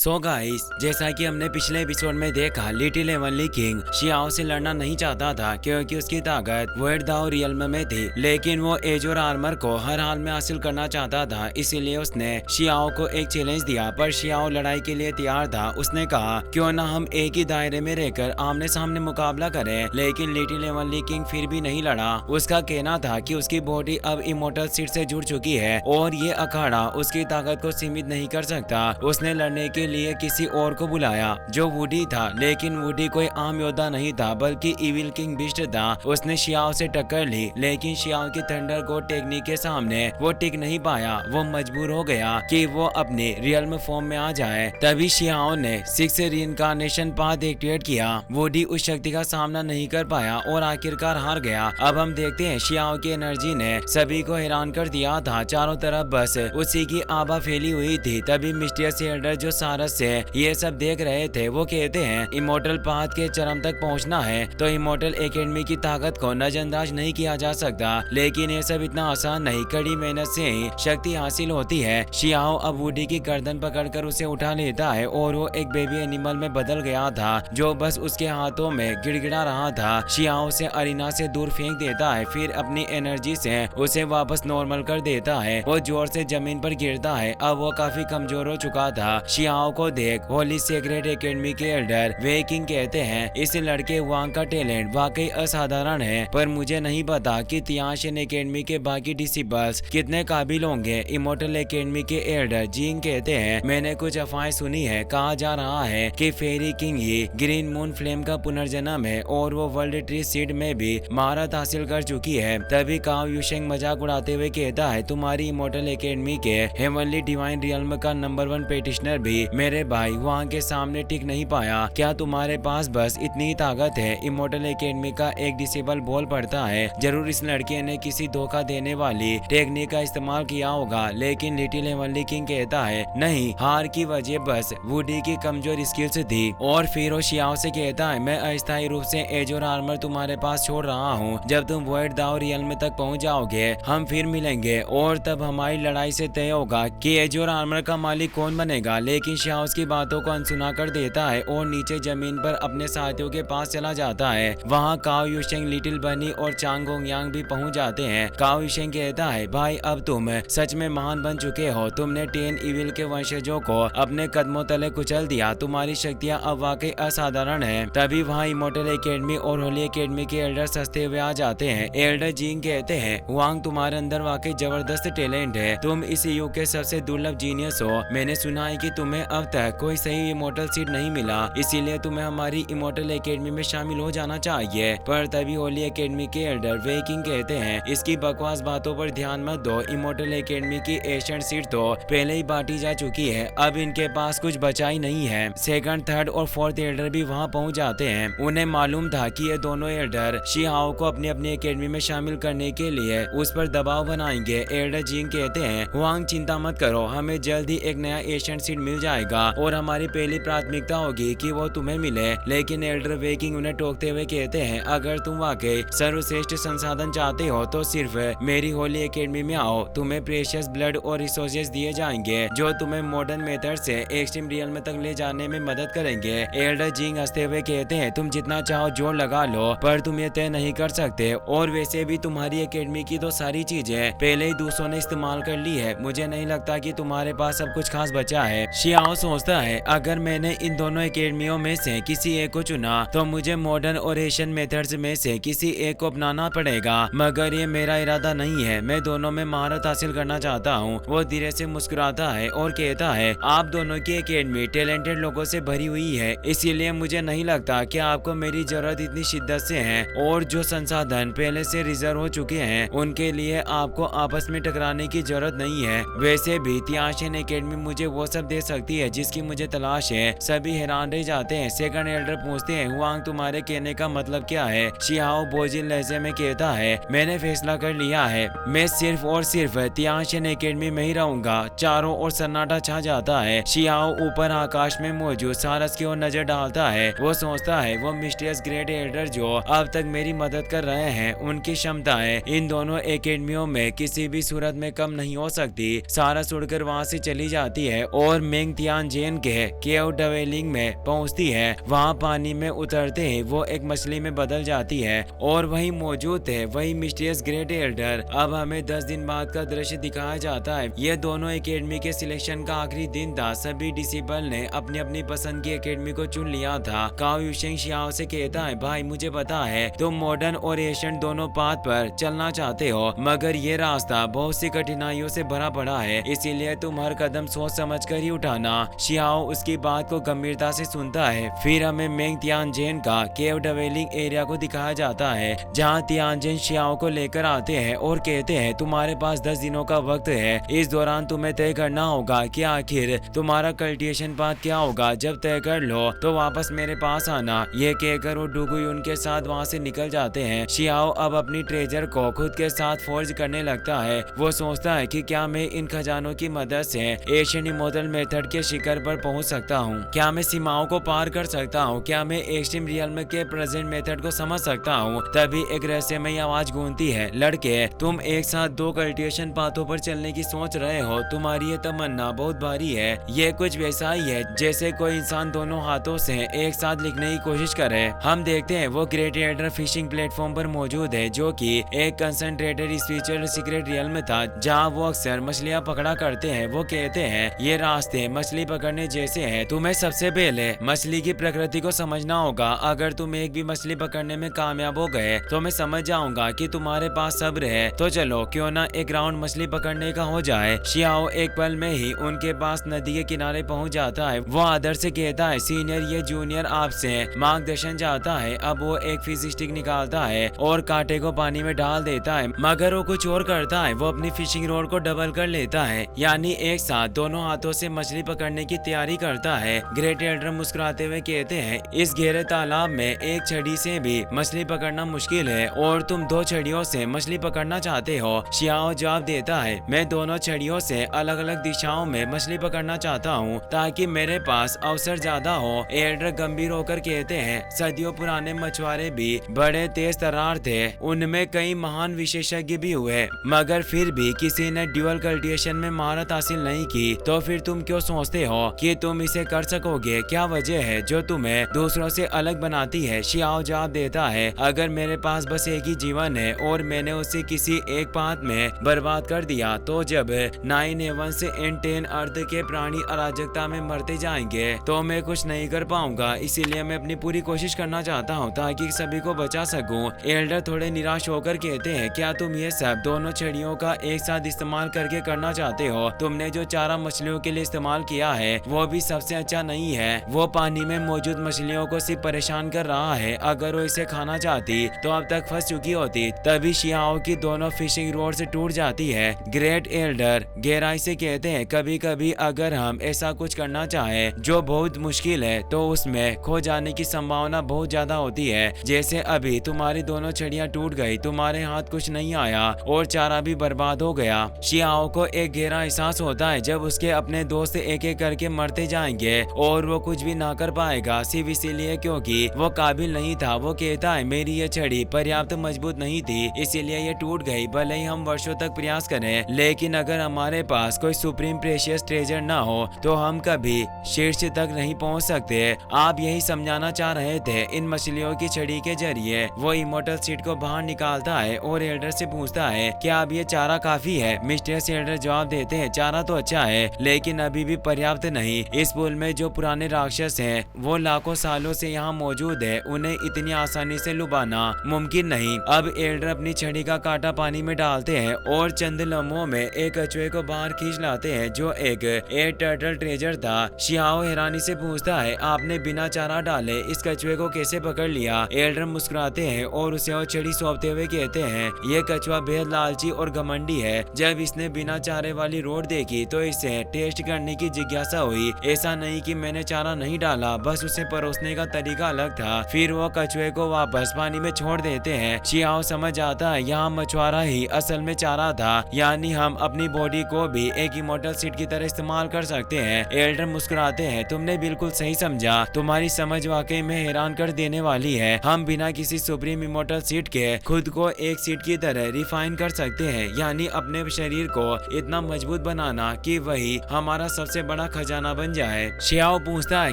So guys, जैसा कि हमने पिछले एपिसोड में देखा, लिटिल हेवनली किंग शियाओ से लड़ना नहीं चाहता था क्योंकि उसकी ताकत वर्ड दाओ रियल्म में थी, लेकिन वो एज और आर्मर को हर हाल में हासिल करना चाहता था। इसीलिए उसने शियाओ को एक चैलेंज दिया, पर शियाओ लड़ाई के लिए तैयार था। उसने कहा क्यों ना हम एक ही दायरे में रहकर आमने सामने मुकाबला करें, लेकिन लिटिल हेवनली किंग फिर भी नहीं लड़ा। उसका कहना था कि उसकी बॉडी अब इमोर्टल सीड से जुड़ चुकी है और ये अखाड़ा उसकी ताकत को सीमित नहीं कर सकता। उसने लड़ने के लिए किसी और को बुलाया जो वुडी था, लेकिन वुडी कोई आम योद्धा नहीं था बल्कि इविल किंग बिस्ट था। उसने शियाओ से टक्कर ली, लेकिन शियाओ की थंडर गॉड टेक्निक के सामने वो टिक नहीं पाया। वो मजबूर हो गया कि वो अपने रियल फॉर्म में आ जाए। तभी शियाओ ने 6 रीइंकार्नेशन पाथ एक्टिवेट किया। वुडी उस शक्ति का सामना नहीं कर पाया और आखिरकार हार गया। अब हम देखते हैं शियाओ की एनर्जी ने सभी को हैरान कर दिया था। चारों तरफ बस उसी की आभा फैली हुई थी। तभी मिस्टीरियस एल्डर जो सारस से ये सब देख रहे थे वो कहते हैं इमोर्टल पाथ के चरम तक पहुंचना है तो इमोर्टल एकेडमी की ताकत को नजरअंदाज नहीं किया जा सकता, लेकिन ये सब इतना आसान नहीं, कड़ी मेहनत से ही शक्ति हासिल होती है। शियाओ अब वुडी की गर्दन पकड़कर उसे उठा लेता है और वो एक बेबी एनिमल में बदल गया था जो बस उसके हाथों में गिड़गिड़ा रहा था। शियाओ उसे अरीना से दूर फेंक देता है, फिर अपनी एनर्जी से उसे वापस नॉर्मल कर देता है। वो जोर से जमीन पर गिरता है। अब वो काफी कमजोर हो चुका था। शियाओ को देख होली सेक्रेट एकेडमी के एल्डर वे किंग कहते हैं इस लड़के वांग का टैलेंट वाकई असाधारण है, पर मुझे नहीं पता कि तियांशिन एकेडमी के बाकी डिसिबल्स कितने काबिल होंगे। इमोर्टल एकेडमी के एल्डर जिंग कहते हैं मैंने कुछ अफवाहें सुनी है, कहा जा रहा है कि फेरी किंग ही ग्रीन मून फ्लेम का पुनर्जन्म है और वो वर्ल्ड ट्री सीड में भी महारत हासिल कर चुकी है। तभी काओ यूशेंग मजाक उड़ाते हुए कहता है तुम्हारी इमोर्टल एकेडमी के हेवनली डिवाइन रियल्म का नंबर 1 पेटिशनर भी मेरे भाई वहां के सामने टिक नहीं पाया। क्या तुम्हारे पास बस इतनी ही ताकत है? इमोर्टल एकेडमी का एक डिसेबल बॉल पड़ता है। जरूर इस लड़के ने किसी धोखा देने वाली टेक्निक का इस्तेमाल किया होगा, लेकिन लिटिल हेवनली किंग कहता है नहीं, हार की वजह बस वुडी की कमजोर स्किल्स थी। और फिर वो शियाओ से कहता है मैं अस्थायी रूप से एज और आर्मर तुम्हारे पास छोड़ रहा हूँ। जब तुम वर्ड दाओ रियल्म तक पहुँच जाओगे हम फिर मिलेंगे और तब हमारी लड़ाई से तय होगा कि एज और आर्मर का मालिक कौन बनेगा। लेकिन शियाओ उसकी बातों को अनसुना कर देता है और नीचे जमीन पर अपने साथियों के पास चला जाता है। वहाँ काओ यूशेंग, लिटिल बनी और चांगोंग यांग भी पहुँच जाते हैं। काओ यूशेंग कहता है भाई अब तुम सच में महान बन चुके हो। तुमने 10 इविल के वंशजों को अपने कदमों तले कुचल दिया। तुम्हारी शक्तियाँ अब वाकई असाधारण है। तभी वहाँ इमोर्टल एकेडमी और होली एकेडमी के एल्डर सस्ते हुए आ जाते हैं। एल्डर जिंग कहते हैं वांग तुम्हारे अंदर वाकई जबरदस्त टैलेंट है। तुम इस युग के सबसे दुर्लभ जीनियस हो। मैंने सुना है कि तुम्हें अब तक कोई सही इमोर्टल सीड नहीं मिला, इसीलिए तुम्हें हमारी इमोर्टल एकेडमी में शामिल हो जाना चाहिए। पर तभी होली एकेडमी के एल्डर वे किंग कहते हैं इसकी बकवास बातों पर ध्यान मत दो। इमोर्टल एकेडमी की एशियन सीड तो पहले ही बांटी जा चुकी है, अब इनके पास कुछ बचा ही नहीं है। सेकंड, थर्ड और फोर्थ एल्डर भी वहाँ पहुँच जाते हैं। उन्हें मालूम था कि ये दोनों एल्डर शियाओ को अपनी अपनी एकेडमी में शामिल करने के लिए उस पर दबाव बनाएंगे। एल्डर जिंग कहते हैं वांग चिंता मत करो, हमें जल्द ही एक नया एशियन सीड मिल जाएगा और हमारी पहली प्राथमिकता होगी कि वो तुम्हें मिले। लेकिन एल्डर वे किंग उन्हें टोकते हुए कहते हैं अगर तुम वाकई सर्वश्रेष्ठ संसाधन चाहते हो तो सिर्फ मेरी होली एकेडमी में आओ। तुम्हें प्रेशियस ब्लड और रिसोर्सेज दिए जाएंगे जो तुम्हें मॉडर्न मेथड से एक्सट्रीम रियल्म तक ले जाने में मदद करेंगे। एल्डर जिंग हंसते हुए कहते हैं तुम जितना चाहो जोर लगा लो, पर तुम ये तय नहीं कर सकते और वैसे भी तुम्हारी एकेडमी की तो सारी चीजें पहले ही दूसरों ने इस्तेमाल कर ली है। मुझे नहीं लगता कि तुम्हारे पास सब कुछ खास बचा है। शियाओ सोचता है अगर मैंने इन दोनों एकेडमियों में से किसी एक को चुना तो मुझे मॉडर्न और एशियन मेथड्स में से किसी एक को अपनाना पड़ेगा, मगर ये मेरा इरादा नहीं है। मैं दोनों में महारत हासिल करना चाहता हूँ। वो धीरे से मुस्कुराता है और कहता है आप दोनों की एकेडमी टैलेंटेड लोगों से भरी हुई है, इसीलिए मुझे नहीं लगता कि आपको मेरी जरूरत इतनी शिद्दत से है और जो संसाधन पहले से रिजर्व हो चुके हैं उनके लिए आपको आपस में टकराने की जरूरत नहीं है। वैसे भी तियांशिन एकेडमी मुझे वो सब दे सकती है जिसकी मुझे तलाश है। सभी हैरान रह जाते हैं। सेकंड एल्डर पूछते हैं वांग तुम्हारे कहने का मतलब क्या है? शियाओ बोजिन लहजे में कहता है मैंने फैसला कर लिया है, मैं सिर्फ और सिर्फ तियांशिन एकेडमी में ही रहूंगा। चारों ओर सन्नाटा छा जाता है। शियाओ ऊपर आकाश में मौजूद सारस की ओर नजर डालता है। वो सोचता है वो मिस्टीरियस ग्रेट एल्डर जो अब तक मेरी मदद कर रहे हैं उनकी क्षमताएं इन दोनों एकेडमियों में किसी भी सूरत में कम नहीं हो सकती। सारस उड़कर वहाँ से चली जाती है और मेंग तियानजिन के केव डवेलिंग में पहुंचती है। वहां पानी में उतरते ही वो एक मछली में बदल जाती है और वही मौजूद है वही मिस्टीरियस ग्रेट एल्डर। अब हमें 10 दिन बाद का दृश्य दिखाया जाता है। ये दोनों एकेडमी के सिलेक्शन का आखिरी दिन था। सभी डिसिपल ने अपनी अपनी पसंद की एकेडमी को चुन लिया था। काओ यूशेंग शियाओ से कहता है, भाई मुझे पता है तुम मॉडर्न और एशियन दोनों पाथ पर चलना चाहते हो, मगर ये रास्ता बहुत सी कठिनाइयों से भरा पड़ा है, इसीलिए तुम हर कदम सोच समझ कर ही उठाना। शियाओ उसकी बात को गंभीरता से सुनता है। फिर हमें मेंग तियानजिन का केव डवेलिंग एरिया को दिखाया जाता है, जहाँ तियानजिन शियाओ को लेकर आते हैं और कहते हैं तुम्हारे पास 10 दिनों का वक्त है। इस दौरान तुम्हें तय करना होगा कि आखिर तुम्हारा कल्टिवेशन पाथ क्या होगा। जब तय कर लो तो वापस मेरे पास आना। ये कहकर वो डुगुयुन के साथ वहाँ से निकल जाते हैं। शियाओ अब अपनी ट्रेजर को खुद के साथ फोर्ज करने लगता है। वो सोचता है कि क्या मैं इन खजानों की मदद से एशियन इमोर्टल मेथड के शिखर पर पहुंच सकता हूं? क्या मैं सीमाओं को पार कर सकता हूं? क्या मैं एक्सट्रीम रियल्म के प्रेजेंट मेथड को समझ सकता हूं? तभी एक रहस्यमयी आवाज गूंजती है, लड़के तुम एक साथ 2 कल्टिवेशन पाथों पर चलने की सोच रहे हो। तुम्हारी ये तमन्ना बहुत भारी है। ये कुछ वैसा ही है जैसे कोई इंसान दोनों हाथों से एक साथ लिखने की कोशिश करे। हम देखते हैं वो ग्रेट एल्डर फिशिंग प्लेटफॉर्म पर मौजूद है, जो कि एक कंसंट्रेटेड स्पिरिचुअल सीक्रेट रियल्म था, जहाँ वो अक्सर मछलियाँ पकड़ा करते हैं। वो कहते हैं ये रास्ते मछली पकड़ने जैसे हैं। तुम्हें सबसे पहले मछली की प्रकृति को समझना होगा। अगर तुम एक भी मछली पकड़ने में कामयाब हो गए तो मैं समझ जाऊंगा कि तुम्हारे पास सब्र है। तो चलो क्यों ना एक राउंड मछली पकड़ने का हो जाए। शियाओ एक पल में ही उनके पास नदी के किनारे पहुंच जाता है। वो आदर से कहता है, सीनियर ये जूनियर आपसे मार्गदर्शन चाहता है। अब वो एक फिश स्टिक निकालता है और कांटे को पानी में डाल देता है, मगर वो कुछ और करता है। वो अपनी फिशिंग रोड को डबल कर लेता है, यानी एक साथ दोनों हाथों से मछली पकड़ने की तैयारी करता है। ग्रेट एल्डर मुस्कुराते हुए कहते हैं, इस गहरे तालाब में एक छड़ी से भी मछली पकड़ना मुश्किल है और तुम 2 छड़ियों से मछली पकड़ना चाहते हो। शियाओ जवाब देता है, मैं दोनों छड़ियों से अलग अलग दिशाओं में मछली पकड़ना चाहता हूँ ताकि मेरे पास अवसर ज्यादा हो। एल्डर गंभीर होकर कहते हैं, सदियों पुराने मछुआरे भी बड़े तेज तर्रार थे, उनमें कई महान विशेषज्ञ भी हुए, मगर फिर भी किसी ने ड्यूअल कल्टिवेशन में महारत हासिल नहीं की। तो फिर तुम क्यों सोचते हो कि तुम इसे कर सकोगे? क्या वजह है जो तुम्हें दूसरों से अलग बनाती है? शियाओ जवाब देता है, अगर मेरे पास बस एक ही जीवन है और मैंने उसे किसी एक पाथ में बर्बाद कर दिया, तो जब 9A1 से N10 अर्थ के प्राणी अराजकता में मरते जाएंगे तो मैं कुछ नहीं कर पाऊंगा। इसीलिए मैं अपनी पूरी कोशिश करना चाहता हूँ ताकि सभी को बचा सकूं। एल्डर थोड़े निराश होकर कहते हैं, क्या तुम ये सब दोनों छड़ियों का एक साथ इस्तेमाल करके करना चाहते हो? तुमने जो चारा मछलियों के लिए इस्तेमाल किया है वो भी सबसे अच्छा नहीं है। वो पानी में मौजूद मछलियों को सिर्फ परेशान कर रहा है। अगर वो इसे खाना चाहती तो अब तक फंस चुकी होती। तभी शियाओ की दोनों फिशिंग रोड से टूट जाती है। ग्रेट एल्डर गहराई से कहते हैं, कभी कभी अगर हम ऐसा कुछ करना चाहे जो बहुत मुश्किल है तो उसमें खो जाने की संभावना बहुत ज्यादा होती है। जैसे अभी तुम्हारी दोनों छड़ियां टूट गई, तुम्हारे हाथ कुछ नहीं आया और चारा भी बर्बाद हो गया। शियाओ को एक गहरा एहसास होता है जब उसके अपने दोस्त एक एक करके मरते जाएंगे और वो कुछ भी ना कर पाएगा, सिर्फ इसीलिए क्योंकि वो काबिल नहीं था। वो कहता है, मेरी ये छड़ी पर्याप्त मजबूत नहीं थी, इसीलिए ये टूट गई। भले ही हम वर्षों तक प्रयास करें, लेकिन अगर हमारे पास कोई सुप्रीम प्रेशियस ट्रेजर ना हो तो हम कभी शीर्ष तक नहीं पहुंच सकते। आप यही समझाना चाह रहे थे। इन मछलियों की छड़ी के जरिए वो इमोर्टल सीड को बाहर निकालता है और एल्डर से पूछता है, क्या अब ये चारा काफी है? मिस्टर एल्डर जवाब देते हैं, चारा तो अच्छा है लेकिन अभी भी पर्याप्त नहीं। इस पुल में जो पुराने राक्षस हैं वो लाखों सालों से यहाँ मौजूद है, उन्हें इतनी आसानी से लुभाना मुमकिन नहीं। अब एल्डर अपनी छड़ी का कांटा पानी में डालते हैं और चंद लम्हों में एक कछुए को बाहर खींच लाते हैं जो एक एयर टर्टल ट्रेजर था। शियाओ हैरानी से पूछता है, आपने बिना चारा डाले इस कछुए को कैसे पकड़ लिया? एल्डर मुस्कुराते हैं और उसे और छड़ी सौंपते हुए कहते हैं, ये कछुआ बेहद लालची और घमंडी है। जब इसने बिना चारे वाली रोड देखी तो इसे टेस्ट करने की जिज्ञासा हुई। ऐसा नहीं कि मैंने चारा नहीं डाला, बस उसे परोसने का तरीका अलग था। फिर वो कछुए को वापस पानी में छोड़ देते हैं। शियाओ समझ आता है यहाँ मछुआरा ही असल में चारा था, यानी हम अपनी बॉडी को भी एक इमोर्टल सीड की तरह इस्तेमाल कर सकते हैं। एल्डर मुस्कुराते हैं, तुमने बिल्कुल सही समझा, तुम्हारी समझ वाकई में हैरान कर देने वाली है। हम बिना किसी सुप्रीम इमोर्टल सीड के खुद को एक सीड की तरह रिफाइन कर सकते हैं, यानी अपने शरीर को इतना मजबूत बनाना कि वही हमारा सबसे बड़ा खजाना बन जाए। शियाओ पूछता है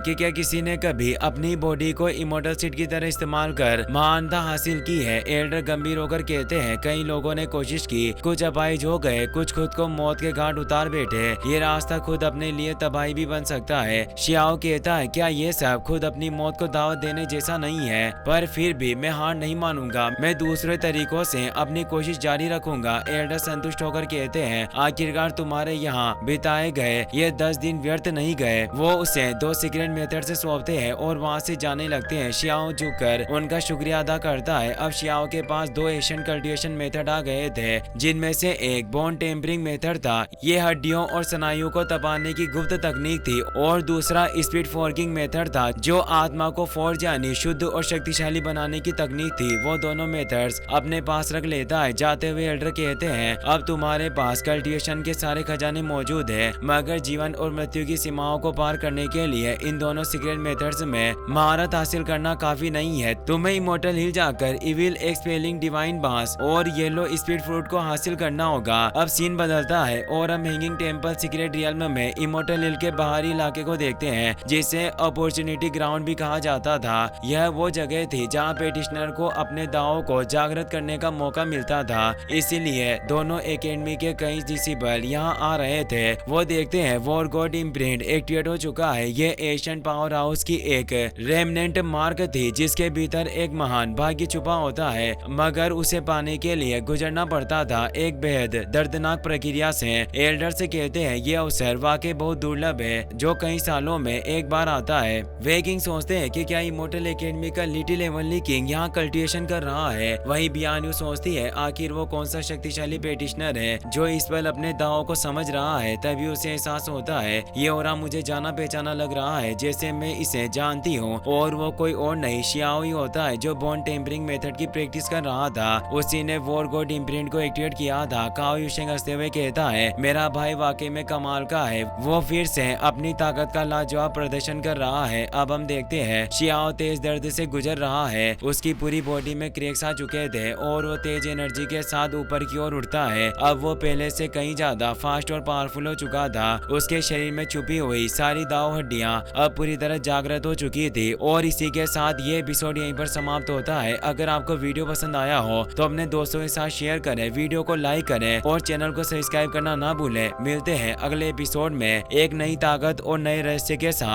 कि क्या किसी ने कभी अपनी बॉडी को इमोर्टल सीड की तरह इस्तेमाल कर महानता हासिल की है। एल्डर गंभीर होकर कहते हैं कई लोगों ने कोशिश की, कुछ अपाहिज हो गए, कुछ खुद को मौत के घाट उतार बैठे। ये रास्ता खुद अपने लिए तबाही भी बन सकता है। शियाओ कहता है क्या ये सब खुद अपनी मौत को दावत देने जैसा नहीं है, पर फिर भी मैं हार नहीं मानूंगा, मैं दूसरे तरीकों से अपनी कोशिश जारी रखूंगा। एल्डर संतुष्ट होकर कहते हैं आखिरकार तुम्हारे यहाँ बिताए गए ये 10 दिन व्यर्थ नहीं गए। वो उसे 2 सीक्रेट मेथड से सौंपते हैं और वहाँ से जाने लगते हैं। शियाओ झुककर उनका शुक्रिया अदा करता है। अब शियाओ के पास 2 एशियन कल्टिवेशन मेथड आ गए थे, जिनमें से एक बोन टेम्परिंग मेथड था, ये हड्डियों और स्नायुओं को तपाने की गुप्त तकनीक थी, और दूसरा स्पीड फोर्किंग मेथड था, जो आत्मा को फोर्ज यानी शुद्ध और शक्तिशाली बनाने की तकनीक थी। वो दोनों मेथड्स अपने पास रख लेता है। जाते हुए एल्डर कहते हैं अब तुम्हारे पास कल्टिवेशन के सारे खजाने मौजूद है, मगर जीवन और मृत्यु की सीमाओं को पार करने के लिए इन दोनों सीक्रेट मेथड्स में महारत हासिल करना काफी नहीं है। तुम्हें इमोर्टल हिल जाकर इविल एक्सपेलिंग डिवाइन बांस और येलो स्पीड फ्रूट को हासिल करना होगा। अब सीन बदलता है और हम हैंगिंग टेम्पल सीक्रेट रियल्म में इमोर्टल हिल के बाहरी इलाके को देखते हैं, जिसे अपॉर्चुनिटी ग्राउंड भी कहा जाता था। यह वो जगह थी जहाँ पेटिशनर को अपने दावों को जागृत करने का मौका मिलता था, इसीलिए दोनों एकेडमी के कई डिसिबल यहाँ आ रहे थे। वो देखते हैं वॉर गॉड इम्प्रिंट एक्टिवेट हो चुका है। ये एशियन पावर हाउस की एक रेमनेंट मार्क थी, जिसके भीतर एक महान भाग्य छुपा होता है, मगर उसे पाने के लिए गुजरना पड़ता था एक बेहद दर्दनाक प्रक्रिया से। एल्डर से कहते हैं ये अवसर वाकई बहुत दुर्लभ है, जो कई सालों में एक बार आता है। वे किंग सोचते हैं कि क्या इमोर्टल एकेडमी का लिटिल एवनली किंग यहाँ कल्टिवेशन कर रहा है। वहीं बियान्यू सोचती है आखिर वो कौन सा शक्तिशाली पेटिशनर है जो इस पल अपने दावों को समझ रहा है। तभी उसे एहसास होता है ये ओरा मुझे जाना पहचाना लग रहा है, जैसे मैं इसे जानती हूँ, और वो कोई और नहीं शियाओ ही होता है, जो बोन टेम्परिंग मेथड की प्रैक्टिस कर रहा था। उसी ने वॉर गॉड इम्प्रिंट को एक्टिवेट किया था। काओ यूशेंग हंसते हुए कहता है मेरा भाई वाकई में कमाल का है, वो फिर से अपनी ताकत का लाजवाब प्रदर्शन कर रहा है। अब हम देखते हैं शियाओ तेज दर्द से गुजर रहा है, उसकी पूरी बॉडी में क्रैक्स आ चुके थे और वो तेज एनर्जी के साथ ऊपर की ओर उठता है। अब वो पहले से कहीं ज्यादा फास्ट और पावरफुल हो चुका था। उसके शरीर में छुपी हुई सारी दाव हड्डियां अब पूरी तरह जागृत हो चुकी थी। और इसी के साथ ये एपिसोड यहीं पर समाप्त होता है। अगर आपको वीडियो पसंद आया हो तो अपने दोस्तों के साथ शेयर करें, वीडियो को लाइक करें और चैनल को सब्सक्राइब करना ना भूलें। मिलते हैं अगले एपिसोड में एक नई ताकत और नए रहस्य के साथ।